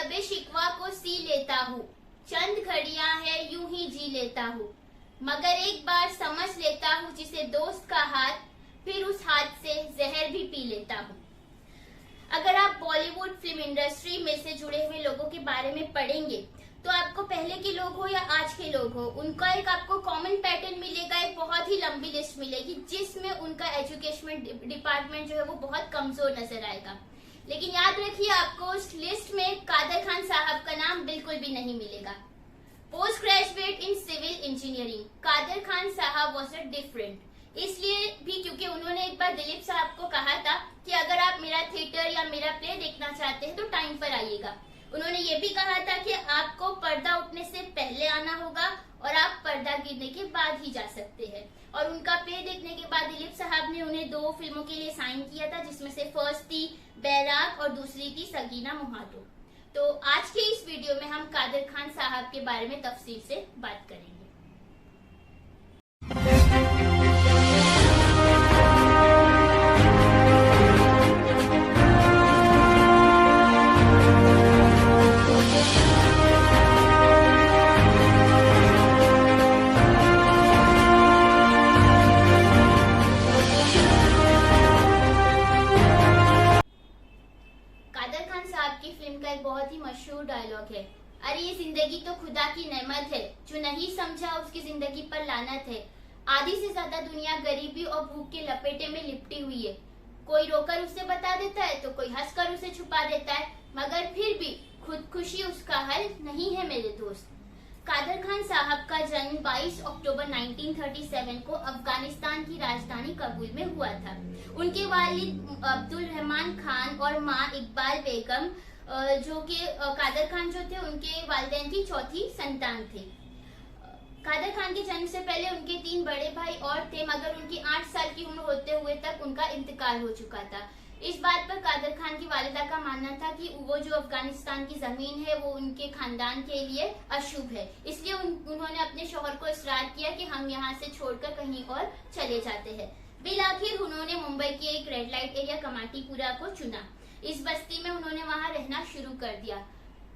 सबे शिकवा को सी लेता हूँ, चंद घड़ियां है यूं ही जी लेता हूँ, मगर एक बार समझ लेता हूँ जिसे दोस्त का हाथ, फिर उस हाथ से जहर भी पी लेता हूँ। अगर आप बॉलीवुड फिल्म इंडस्ट्री में से जुड़े हुए लोगों के बारे में पढ़ेंगे तो आपको पहले के लोग हो या आज के लोग हो, उनका एक आपको कॉमन पैटर्न मिलेगा, एक बहुत ही लंबी लिस्ट मिलेगी जिसमें उनका एजुकेशन डिपार्टमेंट जो है वो बहुत कमजोर नजर आएगा। लेकिन याद रखिए, आपको उस लिस्ट में कादर खान साहब का नाम बिल्कुल भी नहीं मिलेगा। Post graduate in civil engineering, Kadar Khan साहब वॉज अ डिफरेंट, इसलिए भी क्योंकि उन्होंने एक बार दिलीप साहब को कहा था कि अगर आप मेरा थिएटर या मेरा प्ले देखना चाहते हैं तो टाइम पर आइएगा। उन्होंने ये भी कहा था कि आपको पर्दा उठने से पहले आना होगा और आप पर्दा गिरने के बाद ही जा सकते हैं। और उनका प्ले देखने के बाद दिलीप साहब ने उन्हें 2 फिल्मों के लिए साइन किया था, जिसमें से फर्स्ट थी बैराग और दूसरी थी सगीना मुहातो। तो आज के इस वीडियो में हम कादर खान साहब के बारे में तफसील से बात करेंगे। बहुत ही मशहूर डायलॉग है, अरे ये जिंदगी तो खुदा की नेमत है, जो नहीं समझा उसकी जिंदगी पर लानत है। आधी से ज्यादा दुनिया गरीबी और भूख के लपेटे में लिपटी हुई है। कोई रोकर उसे बता देता है तो कोई हंसकर उसे छुपा देता है, मगर फिर भी खुदकुशी उसका हल नहीं है मेरे दोस्त। कादर खान साहब का जन्म 22 अक्टूबर 1937 को अफगानिस्तान की राजधानी काबुल में हुआ था। उनके वालिद अब्दुल रहमान खान और माँ इकबाल बेगम जो कि कादर खान जो थे उनके वालिदैन की चौथी संतान थे। कादर खान के जन्म से पहले उनके 3 बड़े भाई और थे, मगर उनकी 8 साल की उम्र होते हुए तक उनका इंतकाल हो चुका था। इस बात पर कादर खान की वालिदा का मानना था कि वो जो अफगानिस्तान की जमीन है वो उनके खानदान के लिए अशुभ है, इसलिए उन्होंने अपने शौहर को इसरार किया कि हम यहाँ से छोड़कर कहीं और चले जाते हैं। बिल आखिर उन्होंने मुंबई के एक रेड लाइट एरिया कमाटीपुरा को चुना। इस बस्ती में उन्होंने वहां रहना शुरू कर दिया,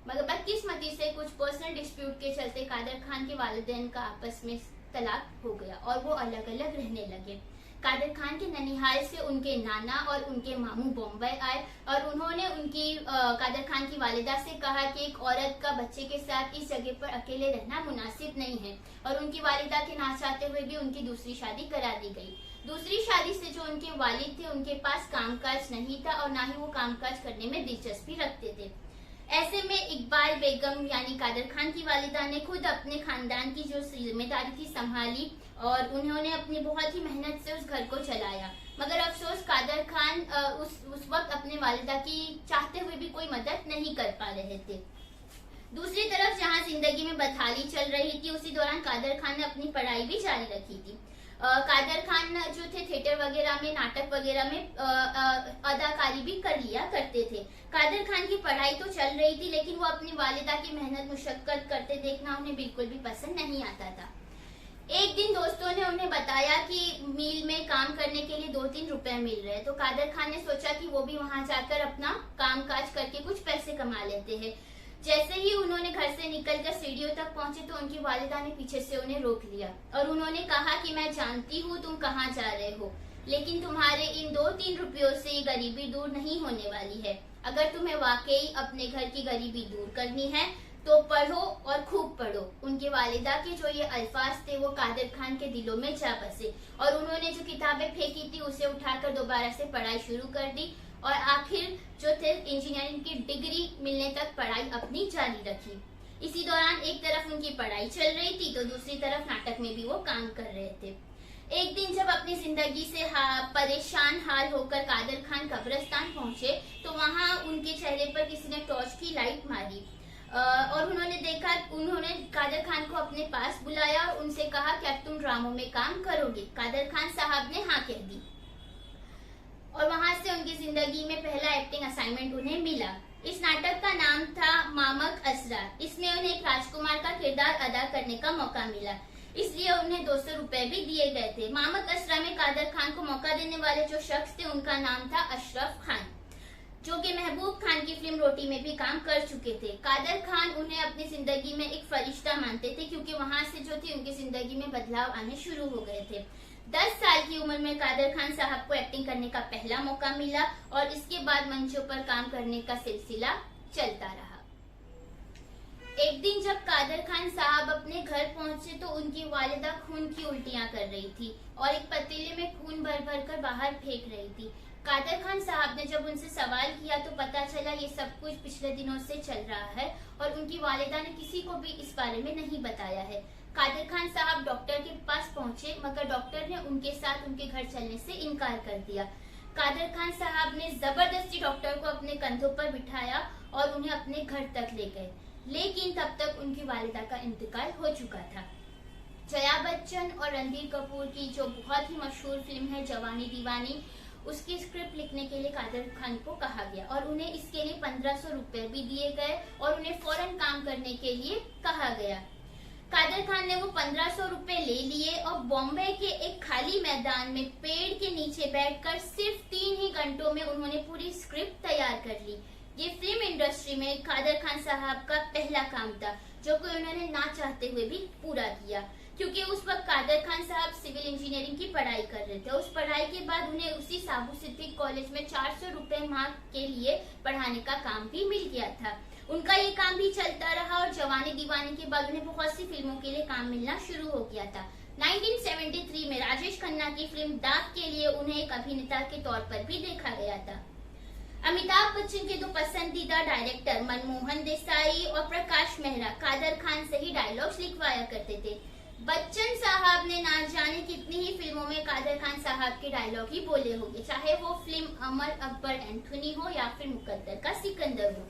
मगर बदकिस्मती से कुछ पर्सनल डिस्प्यूट के चलते कादर खान के वालिदैन का आपस में तलाक हो गया और वो अलग अलग रहने लगे। कादर खान के ननिहाल से उनके नाना और उनके मामू बॉम्बे आए और उन्होंने कादर खान की वालिदा से कहा कि एक औरत का बच्चे के साथ इस जगह पर अकेले रहना मुनासिब नहीं है, और उनकी वालिदा के ना चाहते हुए भी उनकी दूसरी शादी करा दी गई। दूसरी शादी से जो उनके वालिद थे उनके पास कामकाज नहीं था और ना ही वो कामकाज करने में दिलचस्पी रखते थे। ऐसे में इकबाल बेगम यानी कादर खान की वालिदा ने खुद अपने खानदान की जो जिम्मेदारी थी संभाली और उन्होंने अपनी बहुत ही मेहनत से उस घर को चलाया। मगर अफसोस कादर खान उस वक्त अपने वालिदा की चाहते हुए भी कोई मदद नहीं कर पा रहे थे। दूसरी तरफ जहां जिंदगी में बदहाली चल रही थी, उसी दौरान कादर खान ने अपनी पढ़ाई भी जारी रखी थी। कादर खान जो थे थिएटर वगैरह में, नाटक वगैरह में अदाकारी भी कर लिया करते थे। कादर खान की पढ़ाई तो चल रही थी, लेकिन वो अपनी वालिदा की मेहनत मुशक्कत करते देखना उन्हें बिल्कुल भी पसंद नहीं आता था। एक दिन दोस्तों ने उन्हें बताया कि मिल में काम करने के लिए 2-3 रुपए मिल रहे हैं, तो कादर खान ने सोचा कि वो भी वहां जाकर अपना कामकाज करके कुछ पैसे कमा लेते हैं। जैसे ही उन्होंने घर से निकलकर सीढ़ियों तक पहुंचे तो उनकी वालिदा ने पीछे से उन्हें रोक लिया और उन्होंने कहा कि मैं जानती हूँ तुम कहाँ जा रहे हो, लेकिन तुम्हारे इन 2-3 रुपयों से ये गरीबी दूर नहीं होने वाली है। अगर तुम्हें वाकई अपने घर की गरीबी दूर करनी है तो पढ़ो और खूब पढ़ो। उनकी वालिदा के जो ये अल्फाज थे वो कादर खान के दिलों में जा बसे और उन्होंने जो किताबें फेंकी थी उसे उठाकर दोबारा से पढ़ाई शुरू कर दी और आखिर जो थे इंजीनियरिंग की डिग्री मिलने तक पढ़ाई अपनी जारी रखी। इसी दौरान एक तरफ उनकी पढ़ाई चल रही थी तो दूसरी तरफ नाटक में भी वो काम कर रहे थे। एक दिन जब अपनी जिंदगी से परेशान हाल होकर कादर खान कब्रिस्तान पहुंचे तो वहां उनके चेहरे पर किसी ने टॉर्च की लाइट मारी और उन्होंने कादर खान को अपने पास बुलाया और उनसे कहा कि अब तुम ड्रामों में काम करोगे। कादर खान साहब ने हाँ कह दी और वहां से उनकी जिंदगी में पहला एक्टिंग असाइनमेंट उन्हें मिला। इस नाटक का नाम था मामक असरार। इसमें उन्हें एक राजकुमार का किरदार अदा करने का मौका मिला, इसलिए उन्हें 200 रुपए भी दिए गए थे। मामक असरार में कादर खान को मौका देने वाले जो शख्स थे उनका नाम था अशरफ खान। जो कि महबूब खान की फिल्म रोटी में भी काम कर चुके थे। कादर खान उन्हें अपनी जिंदगी में एक फरिश्ता मानते थे, क्योंकि वहां से जो थी उनकी जिंदगी में बदलाव आने शुरू हो गए थे। 10 साल की उम्र में कादर खान साहब को एक्टिंग करने का पहला मौका मिला और इसके बाद मंचों पर काम करने का सिलसिला चलता रहा। एक दिन जब कादर खान साहब अपने घर पहुंचे तो उनकी वालिदा खून की उल्टियां कर रही थी और एक पतीले में खून भर भर कर बाहर फेंक रही थी। कादर खान साहब ने जब उनसे सवाल किया तो पता चला ये सब कुछ पिछले दिनों से चल रहा है और उनकी वालिदा ने किसी को भी इस बारे में नहीं बताया है। कादर खान साहब डॉक्टर के पास पहुंचे, मगर डॉक्टर ने उनके साथ उनके घर चलने से इनकार कर दिया। कादर खान साहब ने जबरदस्ती डॉक्टर को अपने कंधों पर बिठाया और उन्हें अपने घर तक ले गए, लेकिन तब तक उनकी वालिदा का इंतकाल हो चुका था। जया बच्चन और रणबीर कपूर की जो बहुत ही मशहूर फिल्म है जवानी दीवानी, उसकी स्क्रिप्ट लिखने के लिए कादर खान को कहा गया और उन्हें इसके लिए 1500 रुपए भी दिए गए और उन्हें फौरन काम करने के लिए कहा गया। कादर खान ने वो 1500 रुपए ले लिए और बॉम्बे के एक खाली मैदान में पेड़ के नीचे बैठकर सिर्फ 3 ही घंटों में उन्होंने पूरी स्क्रिप्ट तैयार कर ली। ये फिल्म इंडस्ट्री में कादर खान साहब का पहला काम था, जो कि उन्होंने ना चाहते हुए भी पूरा किया, क्योंकि उस वक्त कादर खान साहब सिविल इंजीनियरिंग की पढ़ाई कर रहे थे। उस पढ़ाई के बाद उन्हें उसी साबू सिद्दीक कॉलेज में 400 रुपए माह के लिए पढ़ाने का काम भी मिल गया था। उनका ये काम भी चलता रहा और जवानी दीवानी के बाद उन्हें बहुत सी फिल्मों के लिए काम मिलना शुरू हो गया था। 1973 में राजेश खन्ना की फिल्म दाग के लिए उन्हें एक अभिनेता के तौर पर भी देखा गया था। अमिताभ बच्चन के दो पसंदीदा डायरेक्टर मनमोहन देसाई और प्रकाश मेहरा कादर खान से ही डायलॉग्स लिखवाया करते थे। बच्चन साहब ने ना जाने कितनी ही फिल्मों में कादर खान साहब के डायलॉग ही बोले होंगे, चाहे वो फिल्म अमर अकबर एंथोनी हो या फिर मुकद्दर का सिकंदर हो।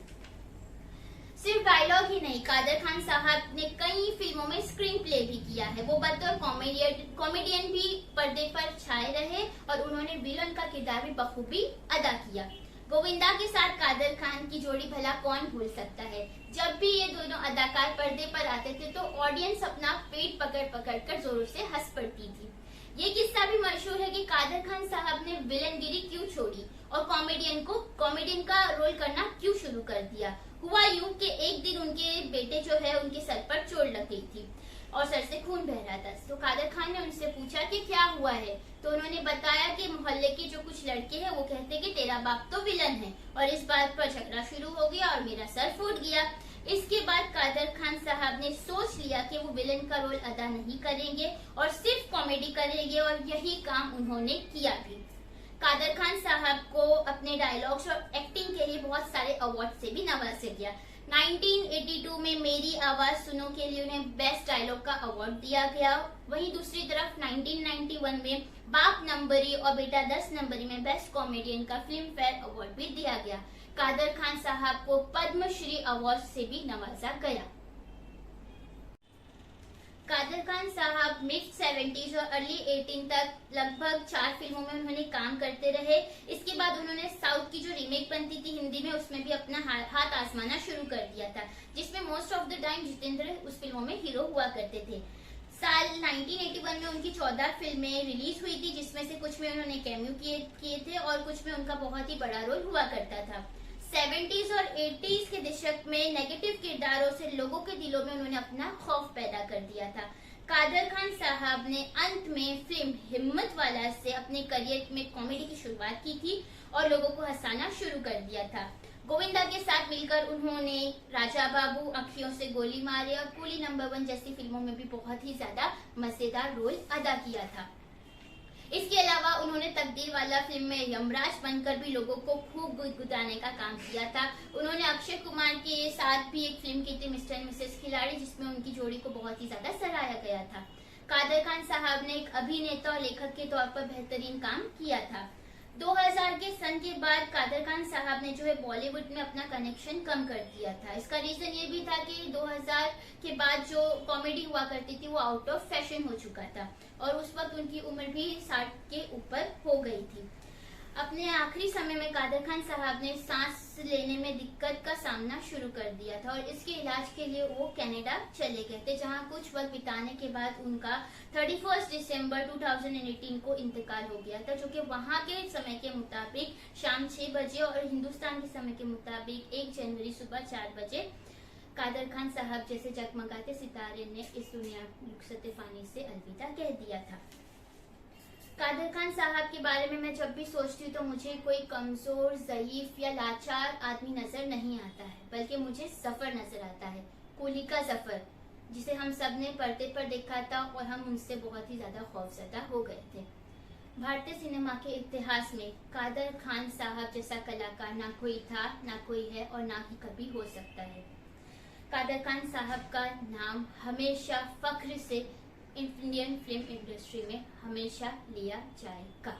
सिर्फ डायलॉग ही नहीं, कादर खान साहब ने कई फिल्मों में स्क्रीन प्ले भी किया है। वो बतौर कॉमेडियन भी पर्दे पर छाए रहे और उन्होंने विलन का किरदार भी बखूबी अदा किया। गोविंदा के साथ कादर खान की जोड़ी भला कौन भूल सकता है। जब भी ये दोनों अदाकार पर्दे पर आते थे तो ऑडियंस अपना पेट पकड़ पकड़ कर जोरों से हंस पड़ती थी। ये किस्सा भी मशहूर है कि कादर खान साहब ने विलनगिरी क्यों छोड़ी और कॉमेडियन का रोल करना क्यों शुरू कर दिया। हुआ यूं कि एक दिन उनके बेटे जो है उनके सर पर चोट लग गई थी और सर से खून बह रहा था। तो कादर खान ने उनसे पूछा कि क्या हुआ है, तो उन्होंने बताया कि मोहल्ले के जो कुछ लड़के हैं वो कहते कि तेरा बाप तो विलन है, और इस बात पर झगड़ा शुरू हो गया और मेरा सर फूट गया। इसके बाद कादर खान साहब ने सोच लिया कि वो विलन का रोल अदा नहीं करेंगे और सिर्फ कॉमेडी करेंगे, और यही काम उन्होंने किया भी। कादर खान साहब को अपने डायलॉग्स और एक्टिंग के लिए बहुत सारे अवार्ड से भी नवाजा गया। 1982 में मेरी आवाज सुनो के लिए उन्हें बेस्ट डायलॉग का अवार्ड दिया गया। वहीं दूसरी तरफ 1991 में बाप नंबरी और बेटा 10 नंबरी में बेस्ट कॉमेडियन का फिल्म फेयर अवार्ड भी दिया गया। कादर खान साहब को पद्मश्री अवार्ड से भी नवाजा गया। कादर खान साहब मिड 70s और अर्ली 18 तक लगभग 4 फिल्मों में उन्होंने काम करते रहे। इसके बाद उन्होंने साउथ की जो रीमेक बनती थी हिंदी में, उसमें भी अपना हाथ आजमाना शुरू कर दिया था, जिसमें most of the time Jitendra उस फिल्मों में हीरो हुआ करते थे। साल 1981 में उनकी 14 फिल्में रिलीज हुई थी, जिसमें से कुछ में उन्होंने कैमियो किए थे और कुछ में उनका बहुत ही बड़ा रोल हुआ करता था। 70s और 80s के दशक में नेगेटिव किरदारों से लोगों के दिलों में उन्होंने अपना खौफ पैदा कर दिया था। कादर खान साहब ने अंत में फिल्म हिम्मत वाला से अपने करियर में कॉमेडी की शुरुआत की थी और लोगों को हंसाना शुरू कर दिया था। गोविंदा के साथ मिलकर उन्होंने राजा बाबू, अखियों से गोली मारे और कूली नंबर 1 जैसी फिल्मों में भी बहुत ही ज्यादा मजेदार रोल अदा किया था। इसके अलावा उन्होंने तकदीर वाला फिल्म में यमराज बनकर भी लोगों को खूब गुदगुदाने का काम किया था। उन्होंने अक्षय कुमार के साथ भी एक फिल्म की थी मिस्टर एंड मिसेस खिलाड़ी, जिसमें उनकी जोड़ी को बहुत ही ज्यादा सराहा गया था। कादर खान साहब ने एक अभिनेता और लेखक के तौर पर बेहतरीन काम किया था। 2000 के सन के बाद कादर खान साहब ने जो है बॉलीवुड में अपना कनेक्शन कम कर दिया था। इसका रीजन ये भी था कि 2000 के बाद जो कॉमेडी हुआ करती थी वो आउट ऑफ फैशन हो चुका था और उस वक्त उनकी उम्र भी 60 के ऊपर हो गई थी। अपने आखिरी समय में कादर खान साहब ने सांस लेने में दिक्कत का सामना शुरू कर दिया था और इसके इलाज के लिए वो कनाडा चले गए थे, जहां कुछ वक्त बिताने के बाद उनका 31 दिसंबर 2018 को इंतकाल हो गया था, जो कि वहां के समय के मुताबिक शाम 6 बजे और हिंदुस्तान के समय के मुताबिक 1 जनवरी सुबह 4 बजे कादर खान साहब जैसे जगमगाते सितारे ने इस दुनिया रुखसत फानी से अलविदा कह दिया था। कादर खान साहब के बारे में मैं जब भी सोचती हूँ तो मुझे कोई कमजोर, ज़ईफ या लाचार आदमी नजर नहीं आता है, बल्कि मुझे जफर नजर आता है, कुली का जफर, जिसे हम सब ने पर्दे पर देखा था और हम उनसे बहुत ही ज्यादा खौफजदा हो गए थे। भारतीय सिनेमा के इतिहास में कादर खान साहब जैसा कलाकार ना कोई था, ना कोई है और ना ही कभी हो सकता है। कादर खान साहब का नाम हमेशा फख्र से इंडियन फिल्म इंडस्ट्री में हमेशा लिया जाएगा।